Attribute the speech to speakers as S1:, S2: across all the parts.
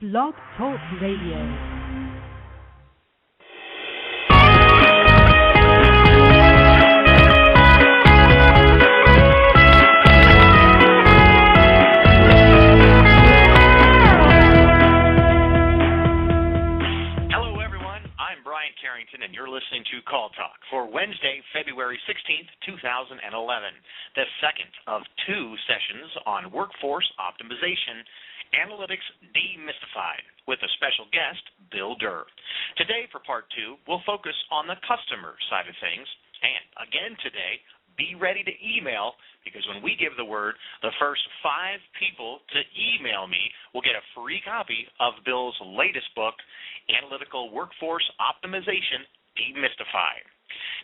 S1: Blog Talk Radio.
S2: And you're listening to Call Talk for Wednesday, February 16th, 2011, the second of two sessions on workforce optimization, analytics demystified, with a special guest, Bill Durr. Today, for part two, we'll focus on the customer side of things. And again today, be ready to email, because when we give the word, the first 5 people to email me will get a free copy of Bill's latest book, Analytical Workforce Optimization Demystified.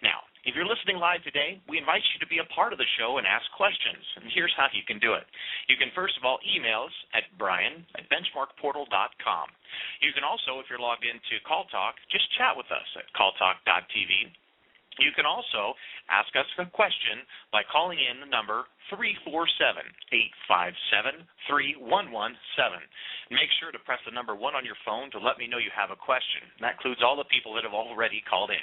S2: Now, if you're listening live today, we invite you to be a part of the show and ask questions. And here's how you can do it. You can, first of all, email us at brian@benchmarkportal.com. You can also, if you're logged into Call Talk, just chat with us at calltalk.tv. You can also ask us a question by calling in the number 347-857-3117. Make sure to press the number 1 on your phone to let me know you have a question. And that includes all the people that have already called in.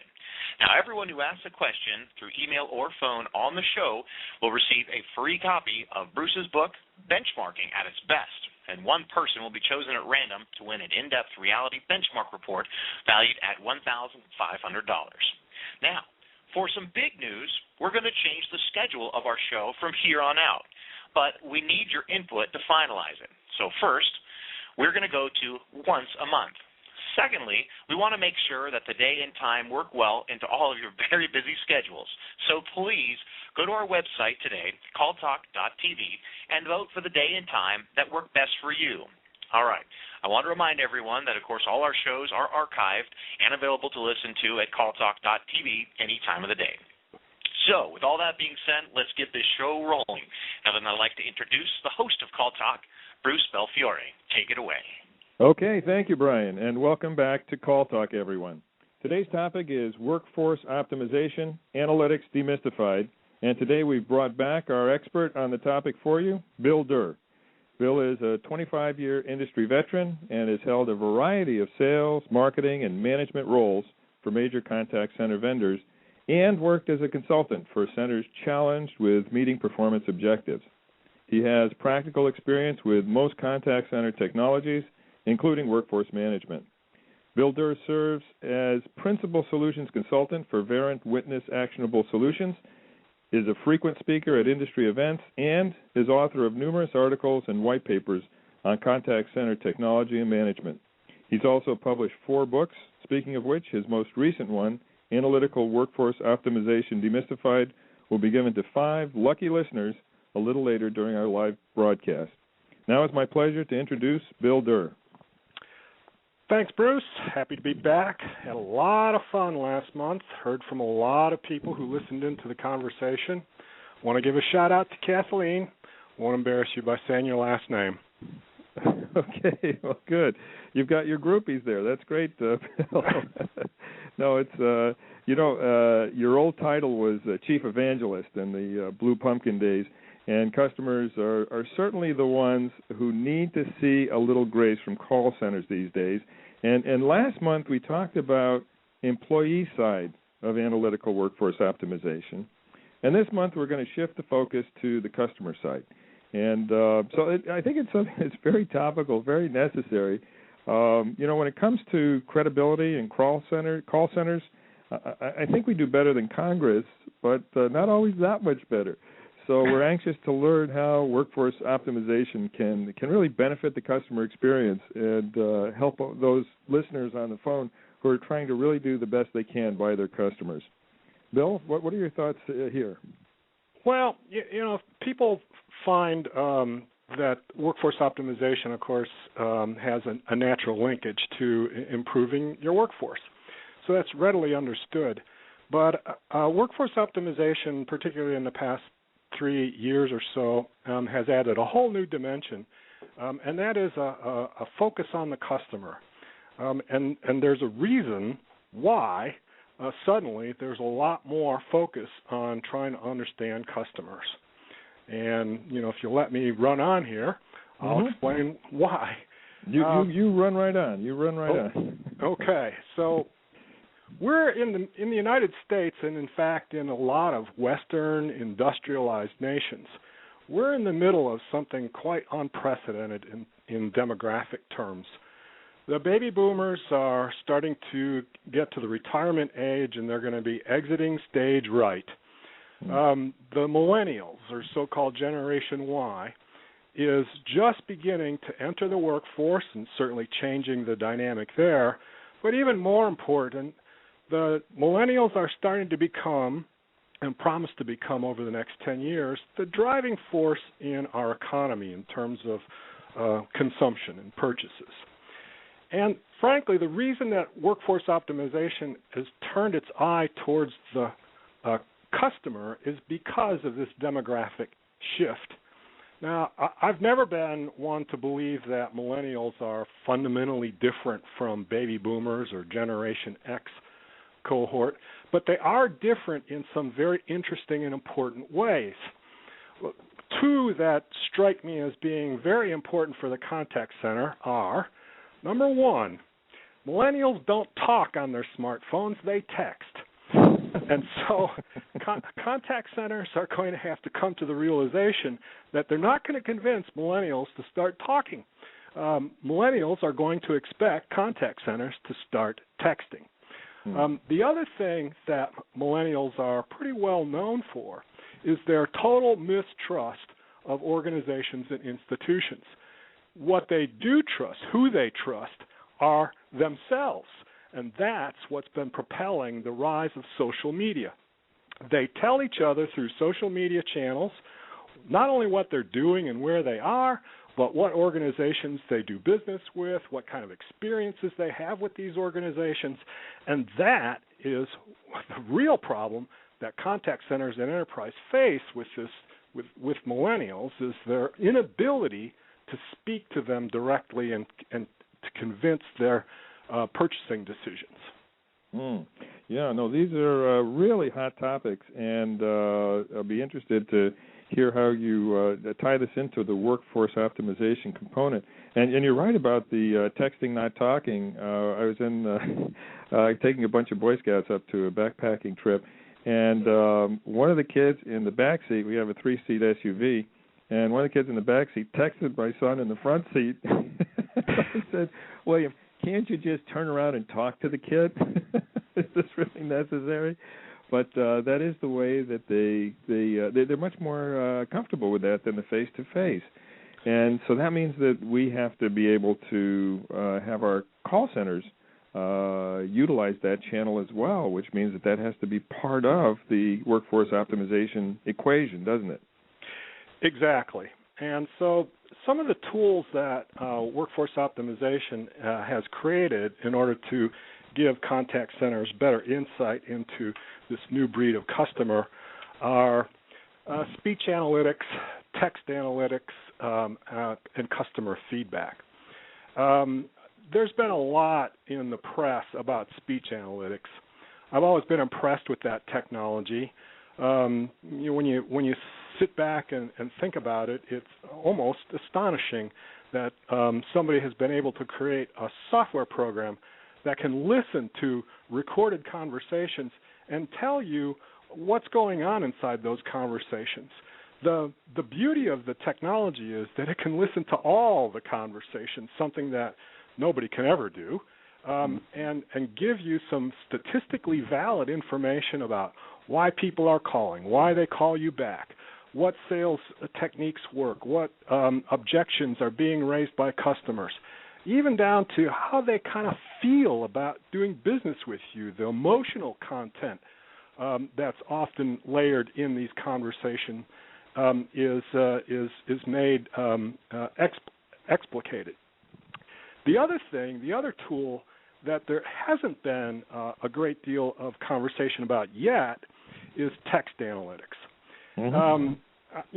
S2: Now, everyone who asks a question through email or phone on the show will receive a free copy of Bruce's book, Benchmarking at its Best. And one person will be chosen at random to win an in-depth reality benchmark report valued at $1,500. Now, for some big news, we're going to change the schedule of our show from here on out, but we need your input to finalize it. So first, we're going to go to once a month. Secondly, we want to make sure that the day and time work well into all of your very busy schedules. So please go to our website today, calltalk.tv, and vote for the day and time that work best for you. All right. I want to remind everyone that, of course, all our shows are archived and available to listen to at calltalk.tv any time of the day. So, with all that being said, let's get this show rolling. Now, then, I'd like to introduce the host of Call Talk, Bruce Belfiore. Take it away.
S3: Okay, thank you, Brian, and welcome back to Call Talk, everyone. Today's topic is workforce optimization, analytics demystified, and today we've brought back our expert on the topic for you, Bill Durr. Bill is a 25-year industry veteran and has held a variety of sales, marketing, and management roles for major contact center vendors and worked as a consultant for centers challenged with meeting performance objectives. He has practical experience with most contact center technologies, including workforce management. Bill Durr serves as Principal Solutions Consultant for Verint Witness Actionable Solutions, is a frequent speaker at industry events, and is author of numerous articles and white papers on contact center technology and management. He's also published 4 books, speaking of which, his most recent one, Analytical Workforce Optimization Demystified, will be given to 5 lucky listeners a little later during our live broadcast. Now it's my pleasure to introduce Bill Durr.
S4: Thanks, Bruce. Happy to be back. Had a lot of fun last month. Heard from a lot of people who listened into the conversation. Want to give a shout-out to Kathleen. Won't embarrass you by saying your last name.
S3: Okay, well, good. You've got your groupies there. That's great, Bill. No, it's, your old title was Chief Evangelist in the Blue Pumpkin days, and customers are certainly the ones who need to see a little grace from call centers these days. And last month we talked about employee side of analytical workforce optimization. And this month we're going to shift the focus to the customer side. And I think it's something that's very topical, very necessary. When it comes to credibility and call centers, I think we do better than Congress, but not always that much better. So we're anxious to learn how workforce optimization can really benefit the customer experience and help those listeners on the phone who are trying to really do the best they can by their customers. Bill, what are your thoughts here?
S4: Well, people find that workforce optimization, of course, has a natural linkage to improving your workforce. So that's readily understood. But workforce optimization, particularly in the past 3 years or so, has added a whole new dimension, and that is a focus on the customer. And there's a reason why suddenly there's a lot more focus on trying to understand customers. And, if you'll let me run on here, I'll explain why.
S3: You run right on. You run right on.
S4: Okay, so we're in the United States, and in fact in a lot of Western industrialized nations, we're in the middle of something quite unprecedented in demographic terms. The baby boomers are starting to get to the retirement age, and they're going to be exiting stage right. The millennials, or so-called Generation Y, is just beginning to enter the workforce and certainly changing the dynamic there. But even more important, the millennials are starting to become, and promise to become over the next 10 years, the driving force in our economy in terms of consumption and purchases. And frankly, the reason that workforce optimization has turned its eye towards the customer is because of this demographic shift. Now, I've never been one to believe that millennials are fundamentally different from baby boomers or Generation X cohort, but they are different in some very interesting and important ways. Two that strike me as being very important for the contact center are, number one, millennials don't talk on their smartphones, they text. And so contact centers are going to have to come to the realization that they're not going to convince millennials to start talking. Millennials are going to expect contact centers to start texting. The other thing that millennials are pretty well known for is their total mistrust of organizations and institutions. What they do trust, who they trust, are themselves. And that's what's been propelling the rise of social media. They tell each other through social media channels not only what they're doing and where they are, but what organizations they do business with, what kind of experiences they have with these organizations. And that is the real problem that contact centers and enterprise face with millennials, is their inability to speak to them directly and to convince their purchasing decisions.
S3: Yeah, no, these are really hot topics, and I'll be interested to hear how you tie this into the workforce optimization component. And you're right about the texting, not talking. I was taking a bunch of Boy Scouts up to a backpacking trip, and one of the kids in the back seat, we have a 3-seat SUV, and one of the kids in the back seat texted my son in the front seat. I said, William, can't you just turn around and talk to the kid? Is this really necessary? But that is the way that they're much more comfortable with that than the face-to-face. And so that means that we have to be able to have our call centers utilize that channel as well, which means that has to be part of the workforce optimization equation, doesn't it?
S4: Exactly. And so some of the tools that workforce optimization has created in order to give contact centers better insight into this new breed of customer are speech analytics, text analytics, and customer feedback. There's been a lot in the press about speech analytics. I've always been impressed with that technology. When you sit back and think about it, it's almost astonishing that somebody has been able to create a software program that can listen to recorded conversations and tell you what's going on inside those conversations. The beauty of the technology is that it can listen to all the conversations, something that nobody can ever do, and give you some statistically valid information about why people are calling, why they call you back, what sales techniques work, what objections are being raised by customers, even down to how they kind of feel about doing business with you, the emotional content that's often layered in these conversations is made explicated. The other tool that there hasn't been a great deal of conversation about yet is text analytics. Mm-hmm.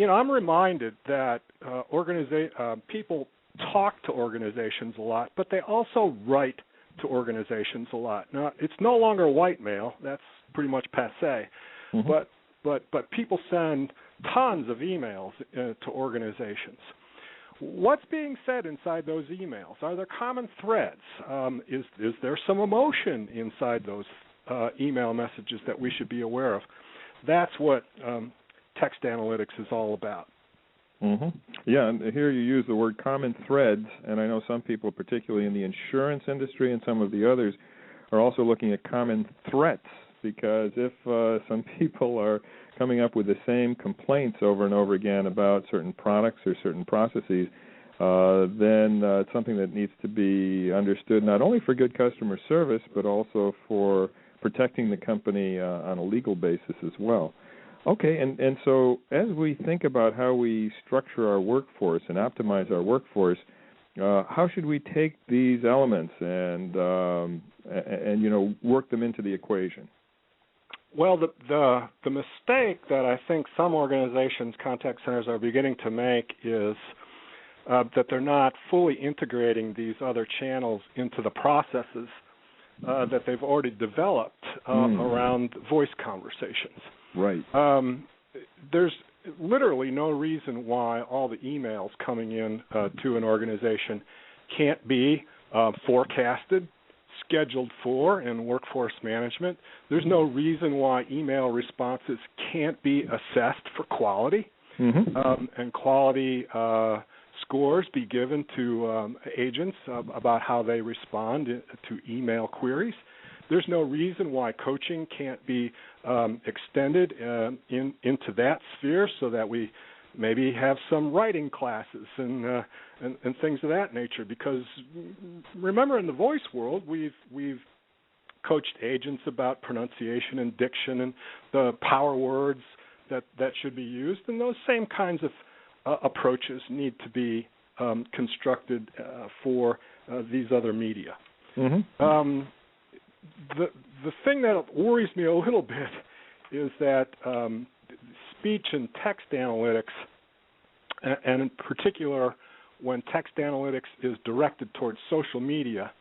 S4: I'm reminded that people talk to organizations a lot, but they also write to organizations a lot. Now, it's no longer white mail. That's pretty much passé. Mm-hmm. But people send tons of emails to organizations. what's being said inside those emails? Are there common threads? Is there some emotion inside those email messages that we should be aware of? That's what text analytics is all about.
S3: Mm-hmm. Yeah, and here you use the word common threads, and I know some people, particularly in the insurance industry and some of the others, are also looking at common threats, because if some people are coming up with the same complaints over and over again about certain products or certain processes, then it's something that needs to be understood not only for good customer service, but also for protecting the company on a legal basis as well. Okay, and so as we think about how we structure our workforce and optimize our workforce, how should we take these elements and work them into the equation?
S4: Well, the mistake that I think some organizations, contact centers, are beginning to make is that they're not fully integrating these other channels into the processes that they've already developed around voice conversations.
S3: Right.
S4: There's literally no reason why all the emails coming in to an organization can't be forecasted, scheduled for in workforce management. There's no reason why email responses can't be assessed for quality, and quality scores be given to agents about how they respond to email queries. There's no reason why coaching can't be extended into that sphere, so that we maybe have some writing classes and things of that nature. Because remember, in the voice world, we've coached agents about pronunciation and diction and the power words that should be used, and those same kinds of approaches need to be constructed for these other media. Mm-hmm. The thing that worries me a little bit is that speech and text analytics, and in particular when text analytics is directed towards social media,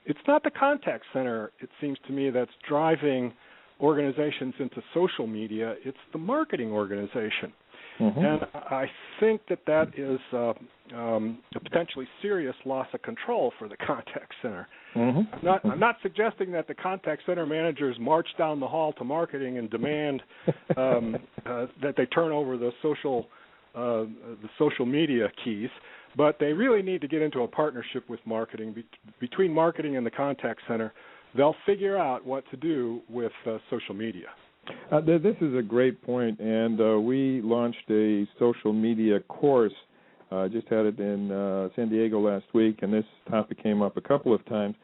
S4: it's not the contact center, it seems to me, that's driving organizations into social media. It's the marketing organization. Mm-hmm. And I think that is a potentially serious loss of control for the contact center. Mm-hmm. I'm not suggesting that the contact center managers march down the hall to marketing and demand that they turn over the social media keys, but they really need to get into a partnership with marketing. Between marketing and the contact center, they'll figure out what to do with social media.
S3: This is a great point, and we launched a social media course. Just had it in San Diego last week, and this topic came up a couple of times,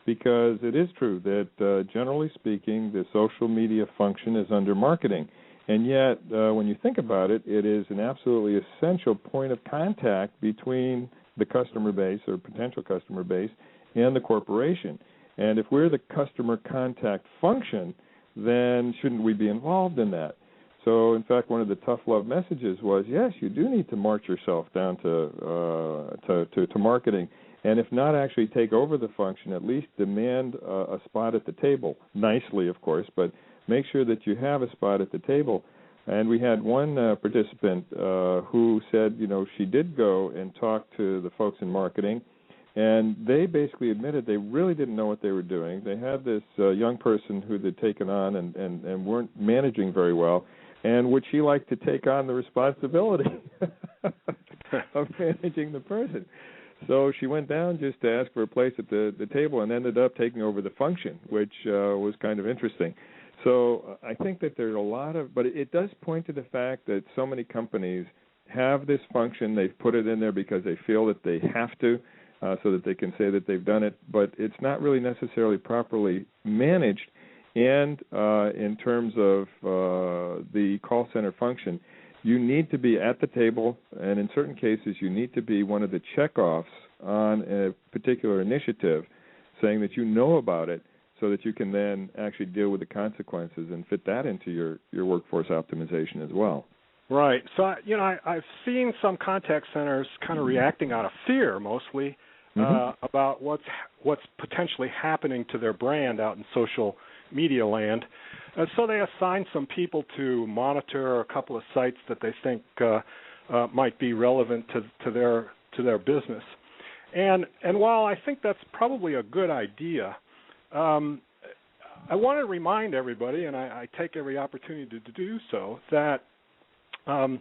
S3: because it is true that, generally speaking, the social media function is under marketing. And yet, when you think about it, it is an absolutely essential point of contact between the customer base or potential customer base and the corporation. And if we're the customer contact function, then shouldn't we be involved in that? So, in fact, one of the tough love messages was, yes, you do need to march yourself down to marketing, and if not actually take over the function, at least demand a spot at the table, nicely, of course, but make sure that you have a spot at the table. And we had one participant who said, she did go and talk to the folks in marketing, and they basically admitted they really didn't know what they were doing. They had this young person who they'd taken on and weren't managing very well, and would she like to take on the responsibility of managing the person? So she went down just to ask for a place at the table and ended up taking over the function, which was kind of interesting. So I think that there's a lot of, but it does point to the fact that so many companies have this function. They've put it in there because they feel that they have to, so that they can say that they've done it, but it's not really necessarily properly managed. And in terms of the call center function, you need to be at the table, and in certain cases you need to be one of the checkoffs on a particular initiative, saying that you know about it, so that you can then actually deal with the consequences and fit that into your workforce optimization as well.
S4: Right. So, I've seen some contact centers kind of reacting out of fear, mostly, about what's potentially happening to their brand out in social media land. So they assign some people to monitor a couple of sites that they think might be relevant to their business. And while I think that's probably a good idea, I want to remind everybody, and I take every opportunity to do so, that the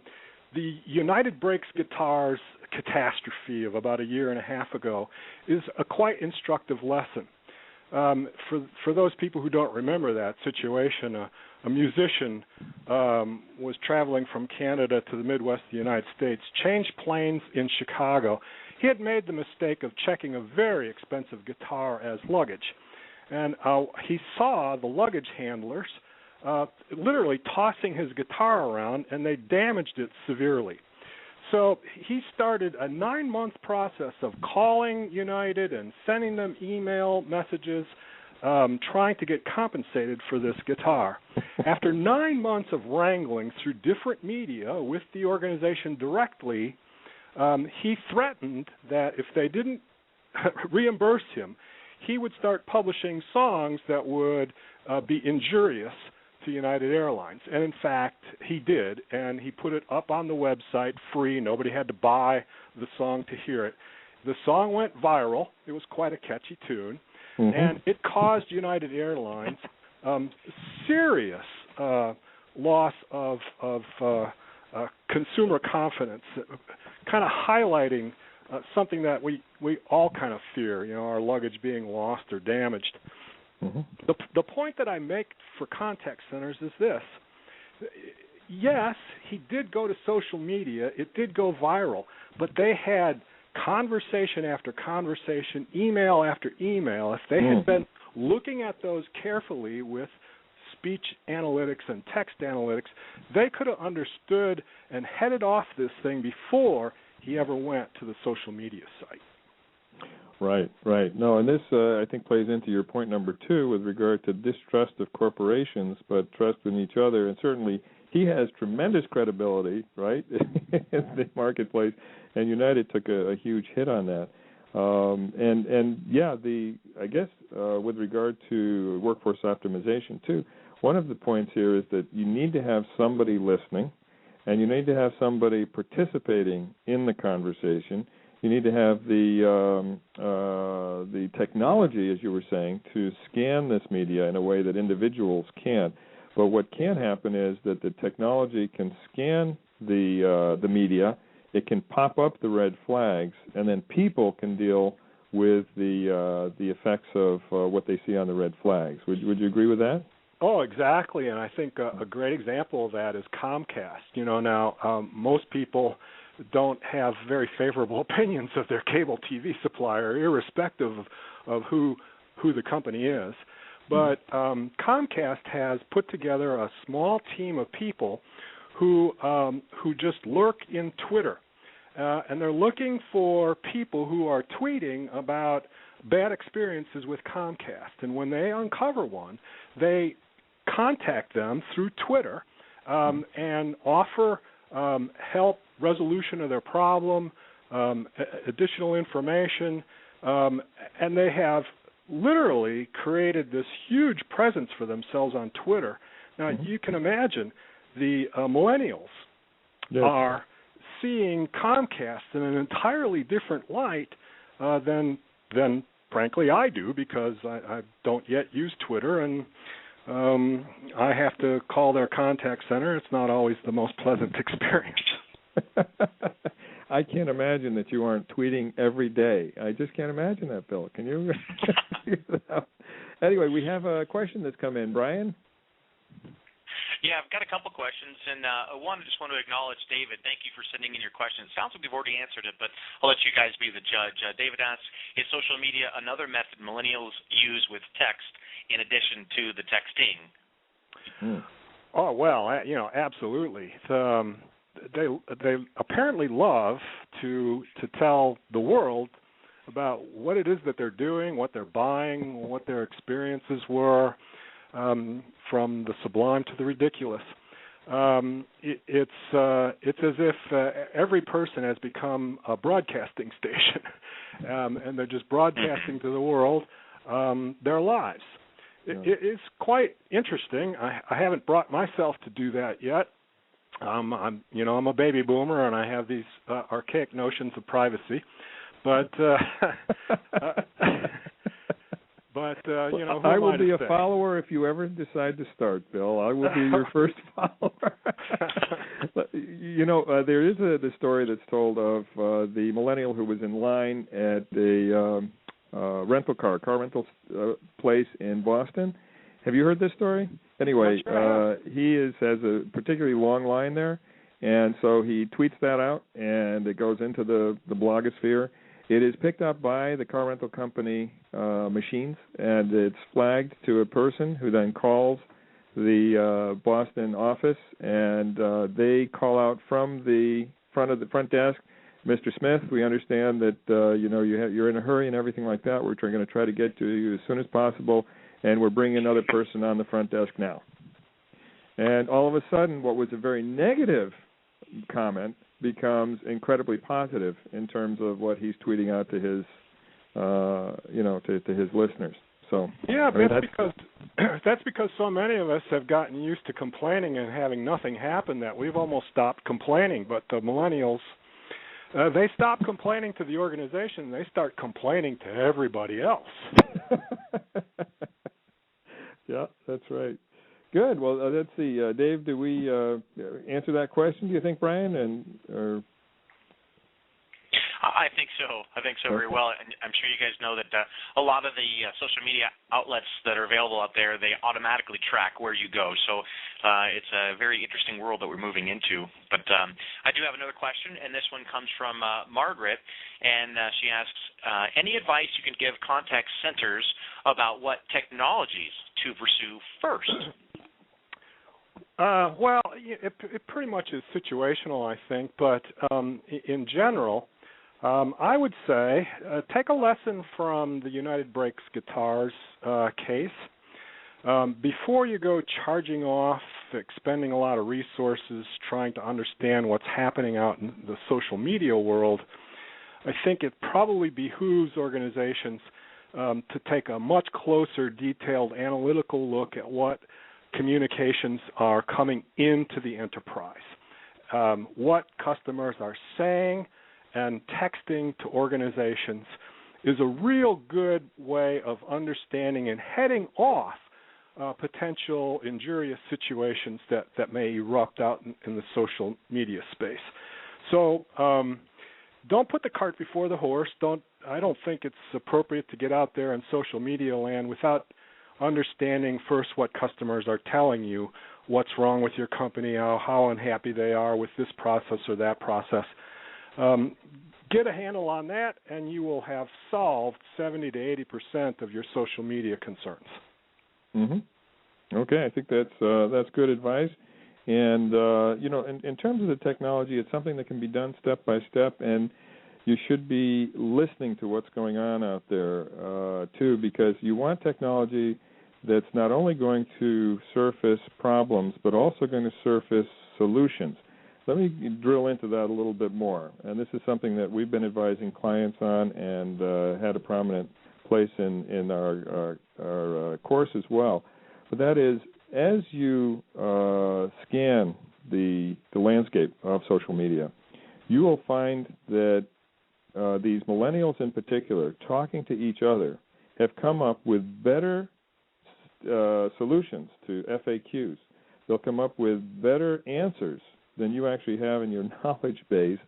S4: United Breaks Guitars catastrophe of about a year and a half ago is a quite instructive lesson. For those people who don't remember that situation, a musician was traveling from Canada to the Midwest of the United States, changed planes in Chicago. He had made the mistake of checking a very expensive guitar as luggage. And he saw the luggage handlers literally tossing his guitar around, and they damaged it severely. So he started a 9-month process of calling United and sending them email messages, trying to get compensated for this guitar. After 9 months of wrangling through different media with the organization directly, he threatened that if they didn't reimburse him, he would start publishing songs that would be injurious to United Airlines. And in fact, he did, and he put it up on the website free. Nobody had to buy the song to hear it. The song went viral. It was quite a catchy tune, and it caused United Airlines serious loss of consumer confidence, kind of highlighting something that we all kind of fear, our luggage being lost or damaged. The point that I make for contact centers is this. Yes, he did go to social media. It did go viral, but they had conversation after conversation, email after email. If they had been looking at those carefully with speech analytics and text analytics, they could have understood and headed off this thing before he ever went to the social media site.
S3: Right. No, and this, I think, plays into your point number 2 with regard to distrust of corporations, but trust in each other. And certainly he has tremendous credibility, right, in the marketplace, and United took a huge hit on that. I guess with regard to workforce optimization, too, one of the points here is that you need to have somebody listening, and you need to have somebody participating in the conversation. You need to have the technology, as you were saying, to scan this media in a way that individuals can't. But what can happen is that the technology can scan the media, it can pop up the red flags, and then people can deal with the effects of what they see on the red flags. Would you agree with that?
S4: Oh, exactly, and I think a great example of that is Comcast. Now most people don't have very favorable opinions of their cable TV supplier, irrespective of who the company is. But Comcast has put together a small team of people who just lurk in Twitter, and they're looking for people who are tweeting about bad experiences with Comcast. And when they uncover one, they contact them through Twitter and offer help, resolution of their problem, additional information, and they have literally created this huge presence for themselves on Twitter. Now, you can imagine the millennials are seeing Comcast in an entirely different light than frankly, I do, because I don't yet use Twitter, and I have to call their contact center. It's not always the most pleasant experience.
S3: I can't imagine that you aren't tweeting every day. I just can't imagine that, Bill. Can you figure that out? Anyway, we have a question that's come in. Brian?
S2: Yeah, I've got a couple questions, and I just want to acknowledge David. Thank you for sending in your question. It sounds like we've already answered it, but I'll let you guys be the judge. David asks, is social media another method millennials use with text in addition to the texting?
S4: Oh, well, absolutely. They apparently love to tell the world about what it is that they're doing, what they're buying, what their experiences were, from the sublime to the ridiculous. It's as if every person has become a broadcasting station, and they're just broadcasting to the world their lives. It's quite interesting. I haven't brought myself to do that yet, I'm a baby boomer, and I have these archaic notions of privacy. But who
S3: I will be a
S4: say?
S3: follower if you ever decide to start, Bill. I will be your first follower. There is the story that's told of the millennial who was in line at a car rental place in Boston. Have you heard this story? Anyway, he has a particularly long line there, and so he tweets that out, and it goes into the blogosphere. It is picked up by the car rental company machines, and it's flagged to a person who then calls the Boston office, and they call out from the front desk, Mr. Smith, we understand that you're in a hurry and everything like that. We're going to try to get to you as soon as possible, and we're bringing another person on the front desk now. And all of a sudden, what was a very negative comment becomes incredibly positive in terms of what he's tweeting out to his, to his listeners. So
S4: yeah, that's because so many of us have gotten used to complaining and having nothing happen that we've almost stopped complaining. But the millennials, they stop complaining to the organization. They start complaining to everybody else.
S3: Yeah, that's right. Good. Well, let's see. Dave, do we answer that question, do you think, Brian?
S2: I think so very well. And I'm sure you guys know that a lot of the social media outlets that are available out there, they automatically track where you go. So it's a very interesting world that we're moving into. But I do have another question, and this one comes from Margaret, and she asks, any advice you can give contact centers about what technologies to pursue first?
S4: Well, it pretty much is situational, I think, but in general, I would say take a lesson from the United Brakes Guitars case. Before you go charging off, expending a lot of resources, trying to understand what's happening out in the social media world, I think it probably behooves organizations to take a much closer, detailed, analytical look at what communications are coming into the enterprise, what customers are saying and texting to organizations is a real good way of understanding and heading off potential injurious situations that may erupt out in the social media space. So don't put the cart before the horse. I don't think it's appropriate to get out there in social media land without understanding first what customers are telling you, what's wrong with your company, how unhappy they are with this process or that process. Get a handle on that, and you will have solved 70 to 80% of your social media concerns.
S3: Mm-hmm. Okay, I think that's good advice. And in terms of the technology, it's something that can be done step by step, and you should be listening to what's going on out there too, because you want technology that's not only going to surface problems, but also going to surface solutions. Let me drill into that a little bit more. And this is something that we've been advising clients on and had a prominent place in our course as well. But that is, as you scan the landscape of social media, you will find that these millennials in particular, talking to each other, have come up with better solutions to FAQs. They'll come up with better answers than you actually have in your knowledge base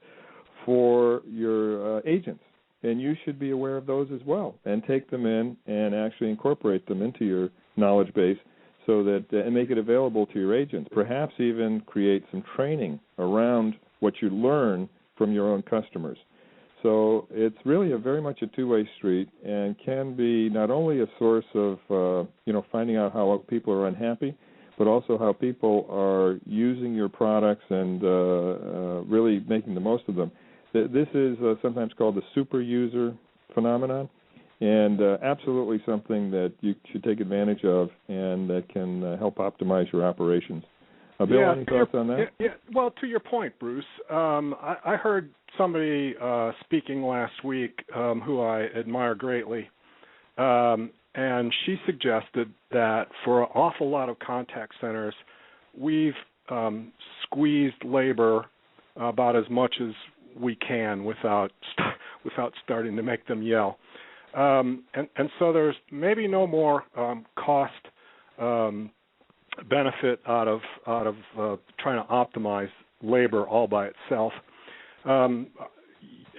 S3: for your agents. And you should be aware of those as well and take them in and actually incorporate them into your knowledge base so that and make it available to your agents. Perhaps even create some training around what you learn from your own customers. So it's really very much a two-way street and can be not only a source of, finding out how people are unhappy, but also how people are using your products and really making the most of them. This is sometimes called the super user phenomenon, and absolutely something that you should take advantage of and that can help optimize your operations. Bill, any thoughts on that?
S4: Yeah. Well, to your point, Bruce, I heard somebody speaking last week who I admire greatly, and she suggested that for an awful lot of contact centers, we've squeezed labor about as much as we can without starting to make them yell. And so there's maybe no more cost benefit out of trying to optimize labor all by itself.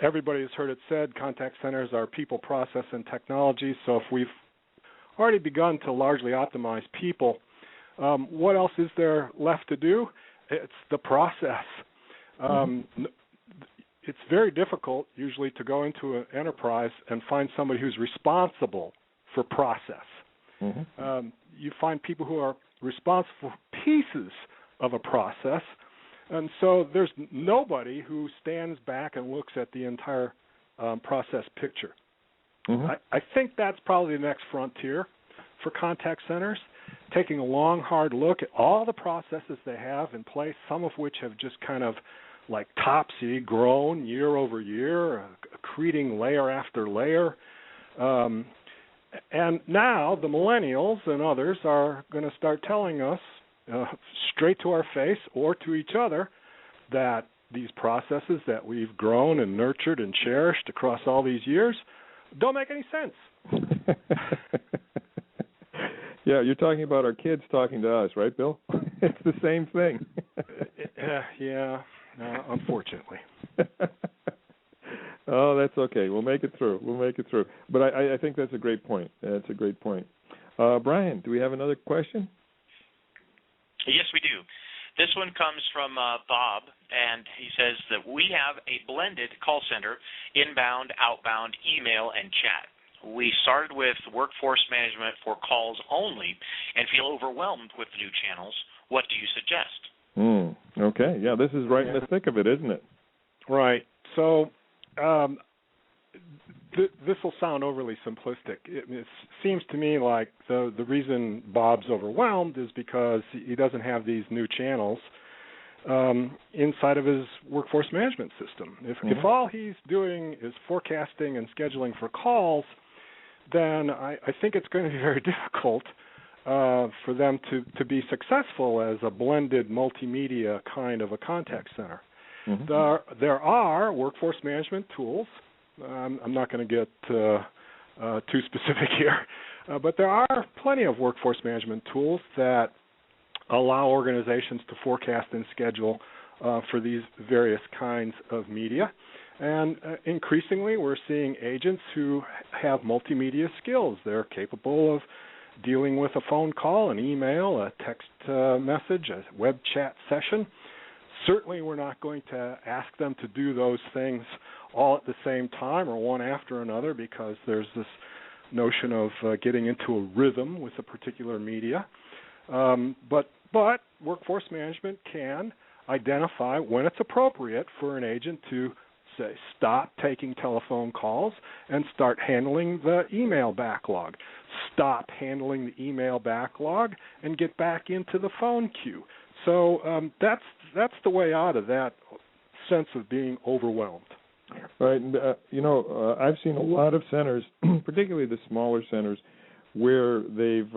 S4: Everybody has heard it said, contact centers are people, process, and technology. So if we've already begun to largely optimize people, what else is there left to do? It's the process. It's very difficult usually to go into an enterprise and find somebody who's responsible for process. You find people who are responsible for pieces of a process, and so there's nobody who stands back and looks at the entire process picture. I think that's probably the next frontier for contact centers, taking a long, hard look at all the processes they have in place, some of which have just kind of like Topsy grown year over year, accreting layer after layer. And now the millennials and others are going to start telling us straight to our face or to each other that these processes that we've grown and nurtured and cherished across all these years don't make any sense.
S3: Yeah, you're talking about our kids talking to us, right, Bill? It's the same thing.
S4: Yeah, unfortunately.
S3: Oh, that's okay. We'll make it through. But I think that's a great point. That's a great point. Brian, do we have another question?
S2: Yes, we do. This one comes from Bob, and he says that we have a blended call center, inbound, outbound, email, and chat. We started with workforce management for calls only and feel overwhelmed with the new channels. What do you suggest?
S3: Okay. Yeah, this is right in the thick of it, isn't it?
S4: Right. So this will sound overly simplistic. It seems to me like the reason Bob's overwhelmed is because he doesn't have these new channels inside of his workforce management system. If all he's doing is forecasting and scheduling for calls, then I think it's going to be very difficult for them to be successful as a blended multimedia kind of a contact center. There are workforce management tools. I'm not going to get too specific here, but there are plenty of workforce management tools that allow organizations to forecast and schedule for these various kinds of media. And increasingly, we're seeing agents who have multimedia skills. They're capable of dealing with a phone call, an email, a text message, a web chat session. Certainly, we're not going to ask them to do those things all at the same time or one after another, because there's this notion of getting into a rhythm with a particular media. But workforce management can identify when it's appropriate for an agent to say, stop taking telephone calls and start handling the email backlog. Stop handling the email backlog and get back into the phone queue. So that's the way out of that sense of being overwhelmed.
S3: Right. And, I've seen a lot of centers, particularly the smaller centers, where they've,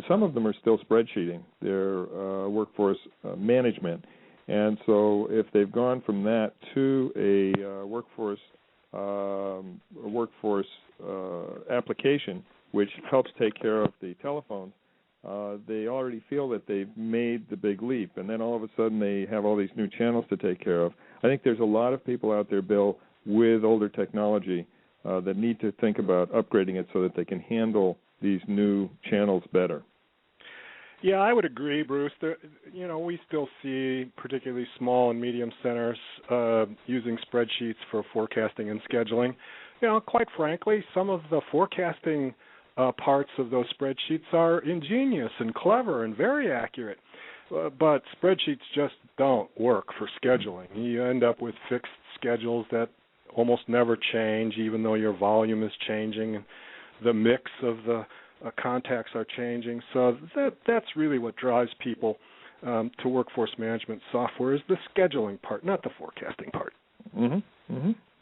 S3: some of them are still spreadsheeting their workforce management. And so if they've gone from that to a workforce application, which helps take care of the telephones, they already feel that they've made the big leap. And then all of a sudden they have all these new channels to take care of. I think there's a lot of people out there, Bill, with older technology that need to think about upgrading it so that they can handle these new channels better.
S4: Yeah, I would agree, Bruce. We still see particularly small and medium centers using spreadsheets for forecasting and scheduling. Quite frankly, some of the forecasting parts of those spreadsheets are ingenious and clever and very accurate. But spreadsheets just don't work for scheduling. You end up with fixed schedules that almost never change, even though your volume is changing and the mix of the contacts are changing. So that's really what drives people to workforce management software, is the scheduling part, not the forecasting part.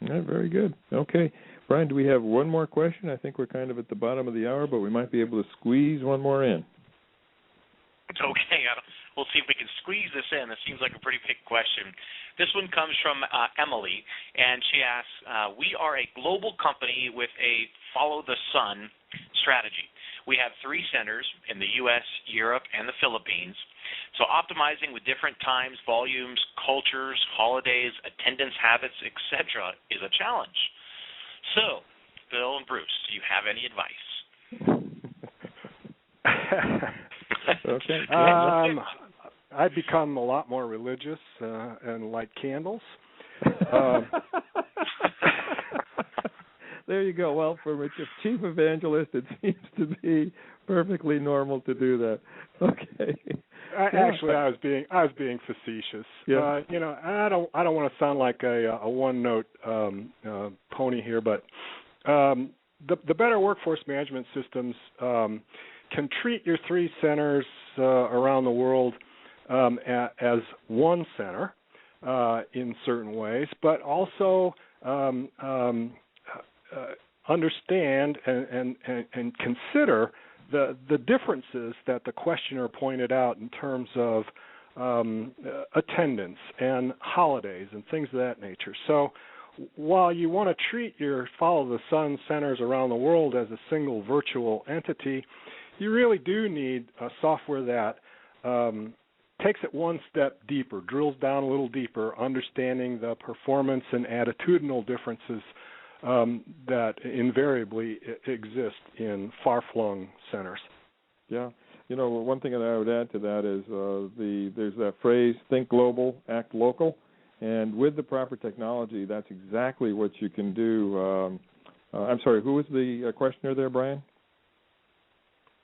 S3: Yeah, very good. Okay. Brian, do we have one more question? I think we're kind of at the bottom of the hour, but we might be able to squeeze one more in.
S2: Okay. we'll see if we can squeeze this in. This seems like a pretty big question. This one comes from Emily, and she asks, we are a global company with a follow-the-sun strategy. We have 3 centers in the U.S., Europe, and the Philippines. So optimizing with different times, volumes, cultures, holidays, attendance habits, etc. is a challenge. So, Bill and Bruce, do you have any advice?
S3: Okay.
S4: I've become a lot more religious and light candles.
S3: There you go. Well, for a chief evangelist, it seems to be perfectly normal to do that. Okay.
S4: Actually, I was being facetious.
S3: Yeah.
S4: I don't want to sound like a one-note pony here, but the better workforce management systems can treat your 3 centers around the world as one center in certain ways, but also understand and consider the differences that the questioner pointed out in terms of attendance and holidays and things of that nature. So while you want to treat your follow-the-sun centers around the world as a single virtual entity, you really do need a software that takes it one step deeper, drills down a little deeper, understanding the performance and attitudinal differences that invariably exist in far-flung centers.
S3: Yeah. One thing that I would add to that is there's that phrase, think global, act local. And with the proper technology, that's exactly what you can do. I'm sorry, who was the questioner there, Brian?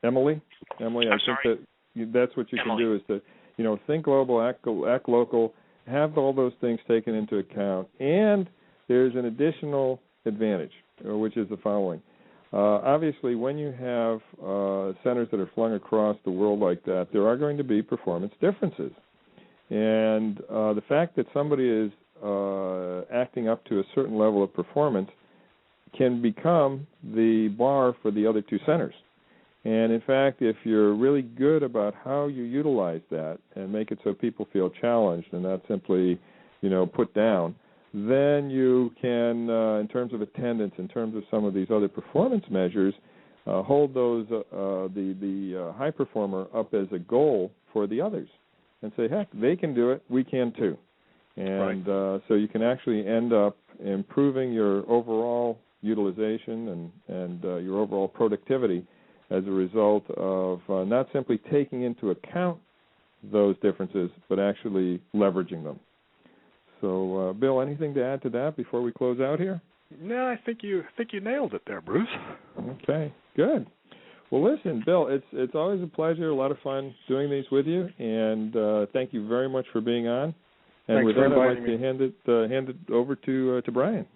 S3: Emily? Emily, I think that's what you can do is to, think global, act local, have all those things taken into account. And there's an additional advantage, which is the following. Obviously, when you have centers that are flung across the world like that, there are going to be performance differences. And the fact that somebody is acting up to a certain level of performance can become the bar for the other 2 centers. And, in fact, if you're really good about how you utilize that and make it so people feel challenged and not simply, put down, then you can, in terms of attendance, in terms of some of these other performance measures, hold those the high performer up as a goal for the others and say, heck, they can do it, we can too. And so you can actually end up improving your overall utilization and your overall productivity as a result of not simply taking into account those differences, but actually leveraging them. So, Bill, anything to add to that before we close out here?
S4: No, I think you nailed it there, Bruce.
S3: Okay, good. Well, listen, Bill, it's always a pleasure, a lot of fun doing these with you, and thank you very much for being on. And
S4: Thanks
S3: with
S4: for
S3: that, I'd
S4: inviting
S3: like to hand it over to Brian.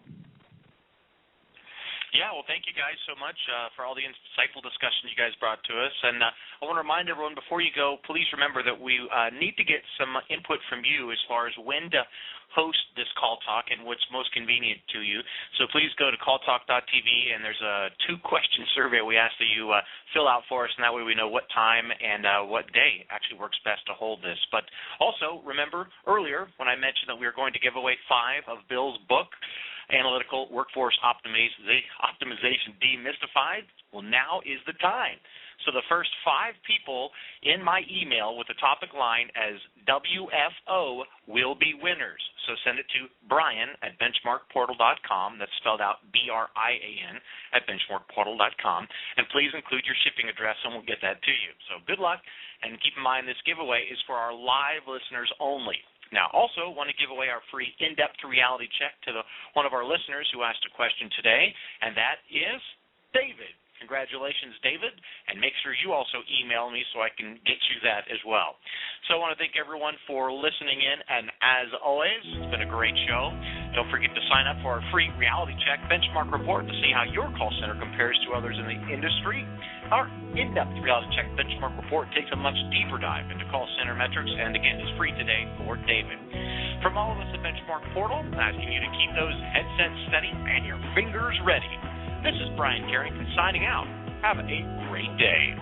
S2: Yeah, well, thank you guys so much for all the insightful discussion you guys brought to us. And I want to remind everyone before you go, please remember that we need to get some input from you as far as when to host this call talk and what's most convenient to you. So please go to calltalk.tv, and there's a 2-question survey we ask that you fill out for us, and that way we know what time and what day actually works best to hold this. But also, remember earlier when I mentioned that we were going to give away 5 of Bill's book, Analytical Workforce Optimization Demystified? Well, now is the time. So the first 5 people in my email with the topic line as WFO will be winners. So send it to Brian at BenchmarkPortal.com. That's spelled out BRIAN at BenchmarkPortal.com. And please include your shipping address, and we'll get that to you. So good luck, and keep in mind this giveaway is for our live listeners only. Now, also want to give away our free in-depth reality check to one of our listeners who asked a question today, and that is David. Congratulations, David, and make sure you also email me so I can get you that as well. So I want to thank everyone for listening in, and as always, it's been a great show. Don't forget to sign up for our free reality check benchmark report to see how your call center compares to others in the industry. Our in-depth reality check benchmark report takes a much deeper dive into call center metrics, and again, is free today for David. From all of us at Benchmark Portal, asking you to keep those headsets steady and your fingers ready. This is Brian Carrington signing out. Have a great day.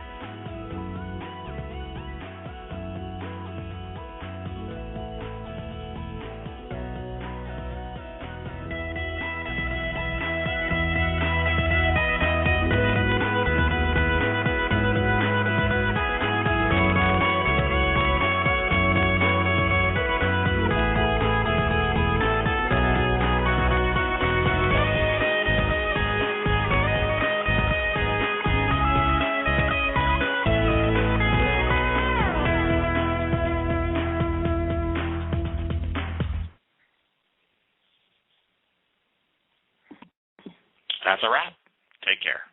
S2: That's a wrap. Take care.